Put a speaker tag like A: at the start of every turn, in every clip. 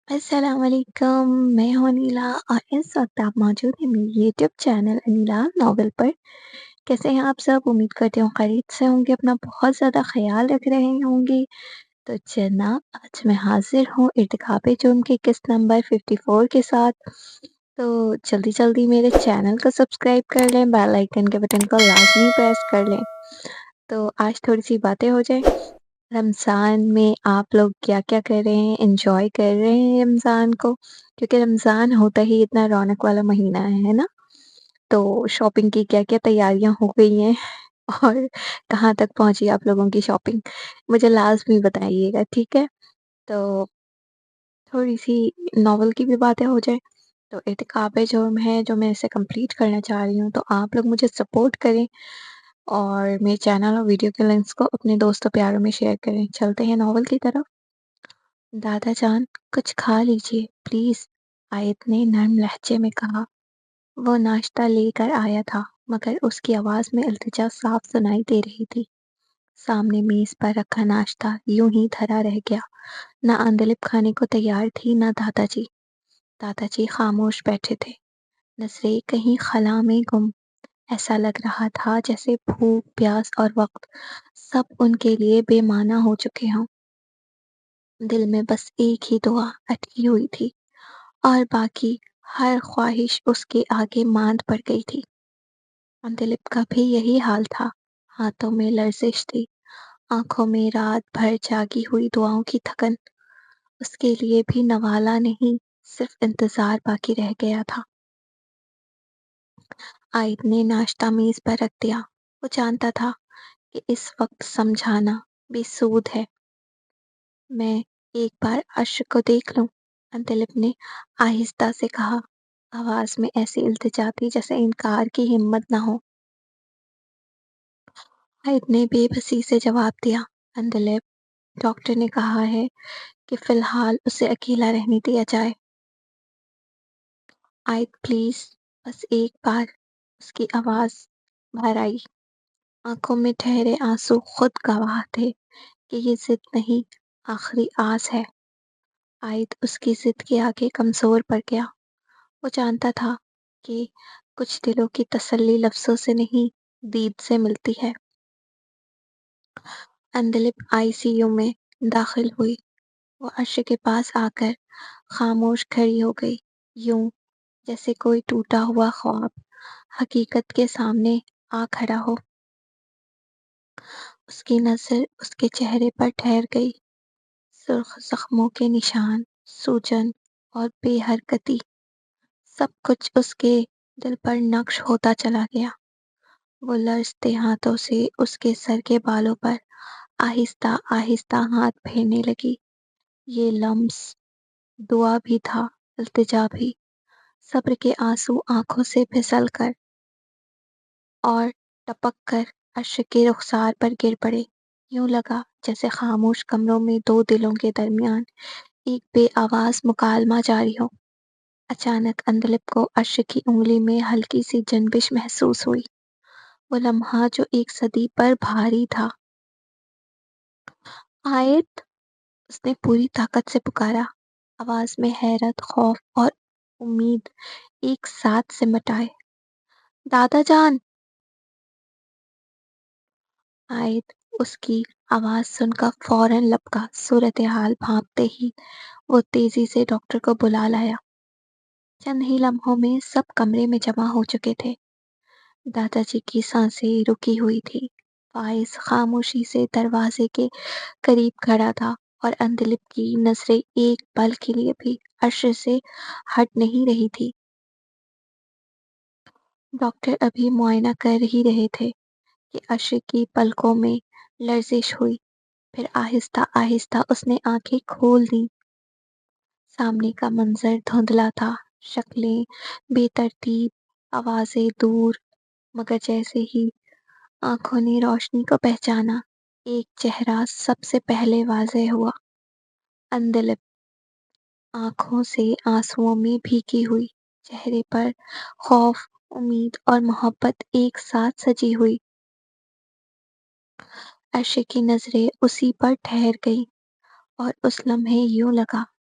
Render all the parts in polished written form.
A: السلام علیکم، میں ہوں انیلا اور اس وقت آپ موجود ہیں میری یوٹیوب چینل انیلا ناول پر۔ کیسے ہیں آپ سب؟ امید کرتی ہوں خیریت سے ہوں گے، اپنا بہت زیادہ خیال رکھ رہے ہوں گے۔ تو جناب آج میں حاضر ہوں ارتکاب جرم کے قسط نمبر 54 کے ساتھ۔ تو جلدی جلدی میرے چینل کو سبسکرائب کر لیں، بیل آئیکن کے بٹن کو لازمی پریس کر لیں۔ تو آج تھوڑی سی باتیں ہو جائیں۔ رمضان میں آپ لوگ کیا کیا کر رہے ہیں؟ انجوائے کر رہے ہیں رمضان کو؟ کیونکہ رمضان ہوتا ہی اتنا رونق والا مہینہ ہے نا؟ تو شاپنگ کی کیا کیا تیاریاں ہو گئی ہیں اور کہاں تک پہنچی آپ لوگوں کی شاپنگ؟ مجھے لازمی بتائیے گا، ٹھیک ہے؟ تو تھوڑی سی ناول کی بھی باتیں ہو جائے۔ تو ارتکاب جرم ہے جو میں اسے کمپلیٹ کرنا چاہ رہی ہوں، تو آپ لوگ مجھے سپورٹ کریں اور میرے چینل اور ویڈیو کے لنکس کو اپنے دوستوں پیاروں میں شیئر کریں۔ چلتے ہیں ناول کی طرف۔ دادا جان کچھ کھا لیجیے پلیز، آیت نے نرم لہجے میں کہا۔ وہ ناشتہ لے کر آیا تھا مگر اس کی آواز میں التجا صاف سنائی دے رہی تھی۔ سامنے میز پر رکھا ناشتہ یوں ہی دھرا رہ گیا۔ نہ اندلب کھانے کو تیار تھی نہ دادا جی۔ دادا جی خاموش بیٹھے تھے، نظریں کہیں خلا میں گم۔ ایسا لگ رہا تھا جیسے بھوک، پیاس اور وقت سب ان کے لیے بے معنی ہو چکے ہوں۔ دل میں بس ایک ہی دعا اٹکی ہوئی تھی اور باقی ہر خواہش اس کے آگے ماند پڑ گئی تھی۔ اندلب کا بھی یہی حال تھا، ہاتھوں میں لرزش تھی، آنکھوں میں رات بھر جاگی ہوئی دعاؤں کی تھکن۔ اس کے لیے بھی نوالا نہیں، صرف انتظار باقی رہ گیا تھا۔ عائد نے ناشتہ میز پر رکھ دیا۔ وہ جانتا تھا کہ اس وقت سمجھانا بے سود ہے۔ میں ایک بار اشر کو دیکھ لوں، اندلب نے آہستہ سے کہا، آواز میں ایسی التجا تھی جیسے انکار کی ہمت نہ ہو۔ عائد نے بے بسی سے جواب دیا، اندلب، ڈاکٹر نے کہا ہے کہ فی الحال اسے اکیلا رہنے دیا جائے۔ عائد پلیز، بس ایک بار، اس کی آواز بھر آئی۔ آنکھوں میں ٹھہرے آنسو خود گواہ تھے کہ یہ ضد نہیں، آخری آس ہے۔ عائد اس کی ضد کے آگے کمزور پڑ گیا۔ وہ جانتا تھا کہ کچھ دلوں کی تسلی لفظوں سے نہیں، دید سے ملتی ہے۔ اندلب ICU میں داخل ہوئی۔ وہ عرش کے پاس آ کر خاموش کھڑی ہو گئی، یوں جیسے کوئی ٹوٹا ہوا خواب حقیقت کے سامنے آ کھڑا ہو۔ اس کی نظر اس کے چہرے پر ٹھہر گئی، سرخ زخموں کے نشان، سوجن اور بے حرکتی، سب کچھ اس کے دل پر نقش ہوتا چلا گیا۔ وہ لرزتے ہاتھوں سے اس کے سر کے بالوں پر آہستہ آہستہ ہاتھ پھیرنے لگی۔ یہ لمس دعا بھی تھا، التجا بھی۔ صبر کے آنسو آنکھوں سے پھسل کر اور ٹپک کر عرش کے رخسار پر گر پڑے۔ یوں لگا جیسے خاموش کمروں میں دو دلوں کے درمیان ایک بے آواز مکالمہ جاری ہو۔ اچانک اندلب کو عرش کی انگلی میں ہلکی سی جنبش محسوس ہوئی، وہ لمحہ جو ایک صدی پر بھاری تھا۔ آیت، اس نے پوری طاقت سے پکارا، آواز میں حیرت، خوف اور امید ایک ساتھ سمٹ آئے۔ دادا جان! آیت اس کی آواز سن کر فوراً لبکا۔ صورتحال بھانپتے ہی وہ تیزی سے ڈاکٹر کو بلا لایا۔ چند ہی لمحوں میں سب کمرے میں جمع ہو چکے تھے۔ دادا جی کی سانسیں رکی ہوئی تھی۔ فائز خاموشی سے دروازے کے قریب کھڑا تھا اور اندلب کی نظریں ایک پل کے لیے بھی عرش سے ہٹ نہیں رہی تھی۔ ڈاکٹر ابھی معائنہ کر ہی رہے تھے کہ عرش کی پلکوں میں لرزش ہوئی، پھر آہستہ آہستہ اس نے آنکھیں کھول دیں۔ سامنے کا منظر دھندلا تھا، شکلیں بے ترتیب، آوازیں دور، مگر جیسے ہی آنکھوں نے روشنی کو پہچانا، ایک چہرہ سب سے پہلے واضح ہوا، اندلب، آنکھوں سے آنسوؤں میں بھیگی ہوئی، چہرے پر خوف، امید اور محبت ایک ساتھ سجی ہوئی۔ عرش کی نظریں اسی پر ٹھہر گئی اور اس لمحے یوں لگا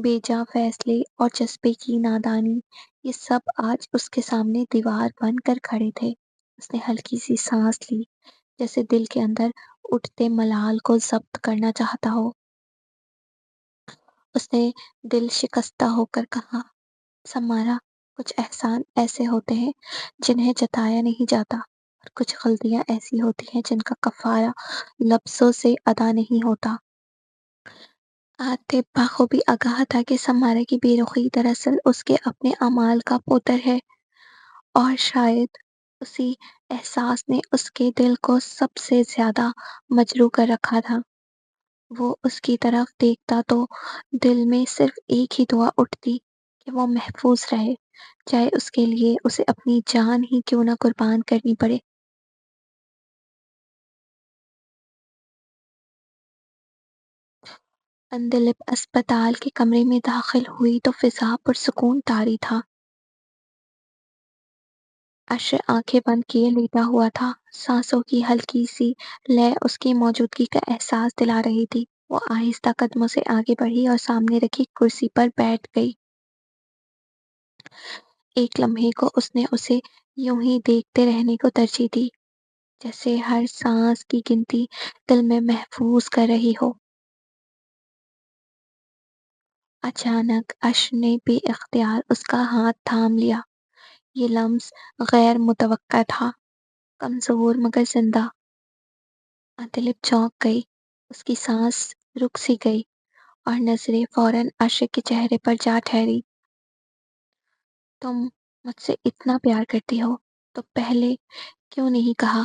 A: بیجا فیصلے اور جذبے کی نادانی، یہ سب آج اس کے سامنے دیوار بن کر کھڑے تھے۔ اس نے ہلکی سی سانس لی، جیسے دل کے اندر اٹھتے ملال کو ضبط کرنا چاہتا ہو۔ اس نے دل شکستہ ہو کر کہا، سمارا، کچھ احسان ایسے ہوتے ہیں جنہیں جتایا نہیں جاتا، اور کچھ غلطیاں ایسی ہوتی ہیں جن کا کفارہ لفظوں سے ادا نہیں ہوتا۔ عاطف بخوبی آگاہ تھا کہ سمارا کی بے رخی دراصل اس کے اپنے اعمال کا پتر ہے، اور شاید اسی احساس نے اس کے دل کو سب سے زیادہ مجروح کر رکھا تھا۔ وہ اس کی طرف دیکھتا تو دل میں صرف ایک ہی دعا اٹھتی کہ وہ محفوظ رہے، چاہے اس کے لیے اسے اپنی جان ہی کیوں نہ قربان کرنی پڑے۔ اندلب اسپتال کے کمرے میں داخل ہوئی تو فضا پرسکون طاری تھا۔ اشر آنکھیں بند کیے لیٹا ہوا تھا، سانسوں کی ہلکی سی لے اس کی موجودگی کا احساس دلا رہی تھی۔ وہ آہستہ قدموں سے آگے بڑھی اور سامنے رکھی کرسی پر بیٹھ گئی۔ ایک لمحے کو اس نے اسے یوں ہی دیکھتے رہنے کو ترجیح دی، جیسے ہر سانس کی گنتی دل میں محفوظ کر رہی ہو۔ اچانک اشر نے بے اختیار اس کا ہاتھ تھام لیا۔ یہ لمس غیر متوقع تھا، کمزور مگر زندہ۔ عطلب چونک گئی، اس کی سانس رک سی گئی، اور نظریں فوراً اشر کے چہرے پر جا ٹھہری۔ تم مجھ سے اتنا پیار کرتی ہو تو پہلے کیوں نہیں کہا؟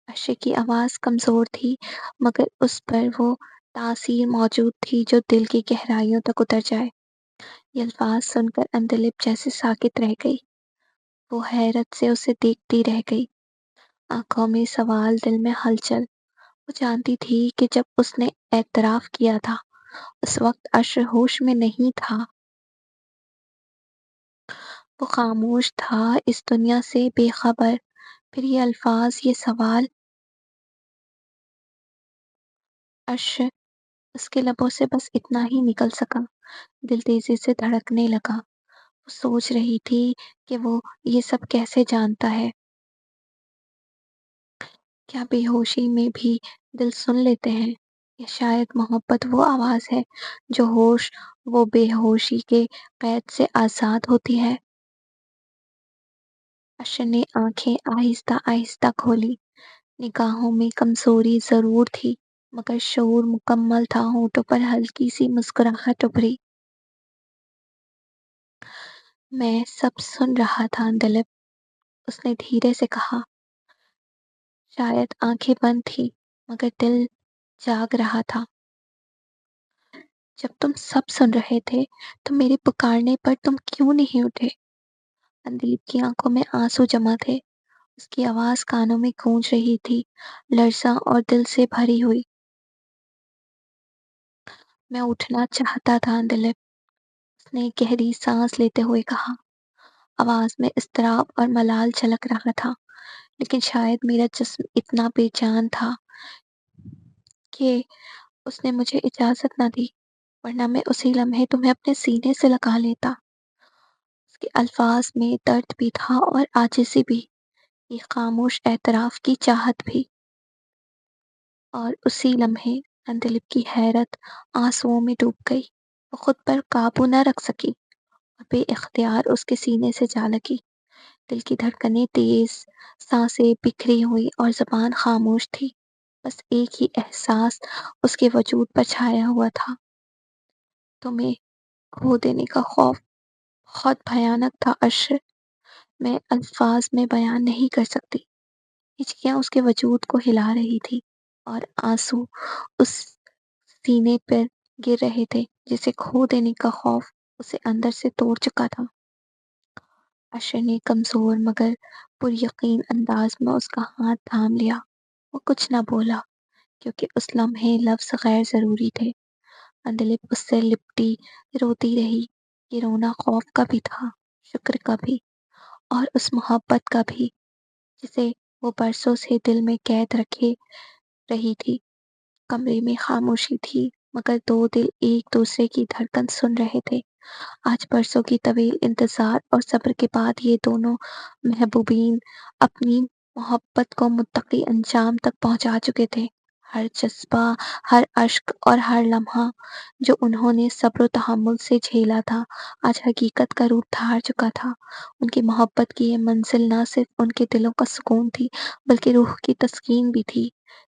A: اشر کی آواز کمزور تھی، مگر اس پر وہ تاثیر موجود تھی جو دل کی گہرائیوں تک اتر جائے۔ یہ الفاظ سن کر اندلب جیسے ساکت رہ گئی۔ وہ حیرت سے اسے دیکھتی رہ گئی، آنکھوں میں سوال، دل میں ہلچل۔ وہ جانتی تھی کہ جب اس نے اعتراف کیا تھا اس وقت اشر ہوش میں نہیں تھا۔ وہ خاموش تھا، اس دنیا سے بے خبر۔ پھر یہ الفاظ، یہ سوال، اشر اس کے لبوں سے بس اتنا ہی نکل سکا۔ دل تیزی سے دھڑکنے لگا۔ وہ سوچ رہی تھی کہ وہ یہ سب کیسے جانتا ہے۔ کیا بے ہوشی میں بھی دل سن لیتے ہیں؟ یا شاید محبت وہ آواز ہے جو ہوش وہ بے ہوشی کے قید سے آزاد ہوتی ہے؟ اشر نے آنکھیں آہستہ آہستہ کھولی۔ نگاہوں میں کمزوری ضرور تھی، مگر شعور مکمل تھا۔ ہونٹوں پر ہلکی سی مسکراہٹ ابھری۔ میں سب سن رہا تھا اندلب، اس نے دھیرے سے کہا۔ شاید آنکھیں بند تھیں، مگر دل جاگ رہا تھا۔ جب تم سب سن رہے تھے تو میرے پکارنے پر تم کیوں نہیں اٹھے؟ اندلیب کی آنکھوں میں آنسو جمع تھے، اس کی آواز کانوں میں گونج رہی تھی، لرزاں اور دل سے بھری ہوئی۔ میں اٹھنا چاہتا تھا اندلب، اس نے گہری سانس لیتے ہوئے کہا۔ آواز میں اضطراب اور ملال جھلک رہا تھا، لیکن شاید میرا جسم اتنا بے جان تھا کہ اس نے مجھے اجازت نہ دی، ورنہ میں اسی لمحے تمہیں اپنے سینے سے لگا لیتا۔ اس کے الفاظ میں درد بھی تھا اور عاجزی بھی، ایک خاموش اعتراف کی چاہت بھی۔ اور اسی لمحے اندلب کی حیرت آنسوؤں میں ڈوب گئی۔ وہ خود پر قابو نہ رکھ سکی اور بے اختیار اس کے سینے سے جا لگی۔ دل کی دھڑکنیں تیز، سانسیں بکھری ہوئی اور زبان خاموش تھی۔ بس ایک ہی احساس اس کے وجود پر چھایا ہوا تھا، تمہیں کھو دینے کا خوف۔ بہت بھیانک تھا اشر، میں الفاظ میں بیان نہیں کر سکتی۔ ہچکیاں اس کے وجود کو ہلا رہی تھی، اور آنسو اس سینے پر گر رہے تھے جسے کھو دینے کا خوف اسے اندر سے توڑ چکا تھا۔ اشر نے کمزور مگر پر یقین انداز میں اس کا ہاتھ تھام لیا۔ وہ کچھ نہ بولا، کیونکہ اس لمحے لفظ غیر ضروری تھے۔ اندلب اس سے لپٹی روتی رہی۔ یہ رونا خوف کا بھی تھا، شکر کا بھی، اور اس محبت کا بھی جسے وہ برسوں سے دل میں قید رکھے رہی تھی۔ کمرے میں خاموشی تھی، مگر دو دل ایک دوسرے کی دھڑکن سن رہے تھے۔ آج برسوں کی طویل انتظار اور صبر کے بعد یہ دونوں محبوبین اپنی محبت کو متقی انجام تک پہنچا چکے تھے۔ ہر جذبہ، ہر اشک اور ہر لمحہ جو انہوں نے صبر و تحمل سے جھیلا تھا، آج حقیقت کا روپ دھار چکا تھا۔ ان کی محبت کی یہ منزل نہ صرف ان کے دلوں کا سکون تھی، بلکہ روح کی تسکین بھی تھی،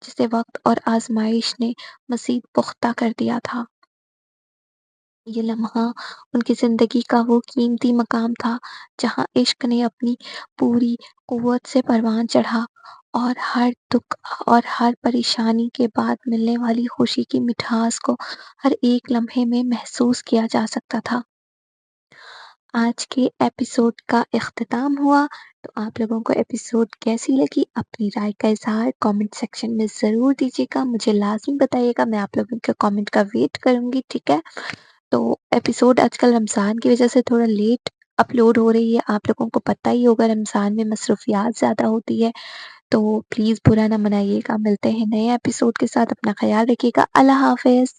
A: جسے وقت اور آزمائش نے مزید پختہ کر دیا تھا۔ یہ لمحہ ان کی زندگی کا وہ قیمتی مقام تھا جہاں عشق نے اپنی پوری قوت سے پروان چڑھا، اور ہر دکھ اور ہر پریشانی کے بعد ملنے والی خوشی کی مٹھاس کو ہر ایک لمحے میں محسوس کیا جا سکتا تھا۔ آج کے ایپیسوڈ کا اختتام ہوا، تو آپ لوگوں کو ایپیسوڈ کیسی لگی؟ اپنی رائے کا اظہار کامنٹ سیکشن میں ضرور دیجیے گا، مجھے لازمی بتائیے گا، میں آپ لوگوں کے کامنٹ کا ویٹ کروں گی، ٹھیک ہے؟ تو ایپیسوڈ آج کل رمضان کی وجہ سے تھوڑا لیٹ اپلوڈ ہو رہی ہے، آپ لوگوں کو پتہ ہی ہوگا رمضان میں مصروفیات زیادہ ہوتی ہے، تو پلیز برا نہ منائیے گا۔ ملتے ہیں نئے ایپیسوڈ کے ساتھ، اپنا خیال رکھیے گا، اللہ حافظ۔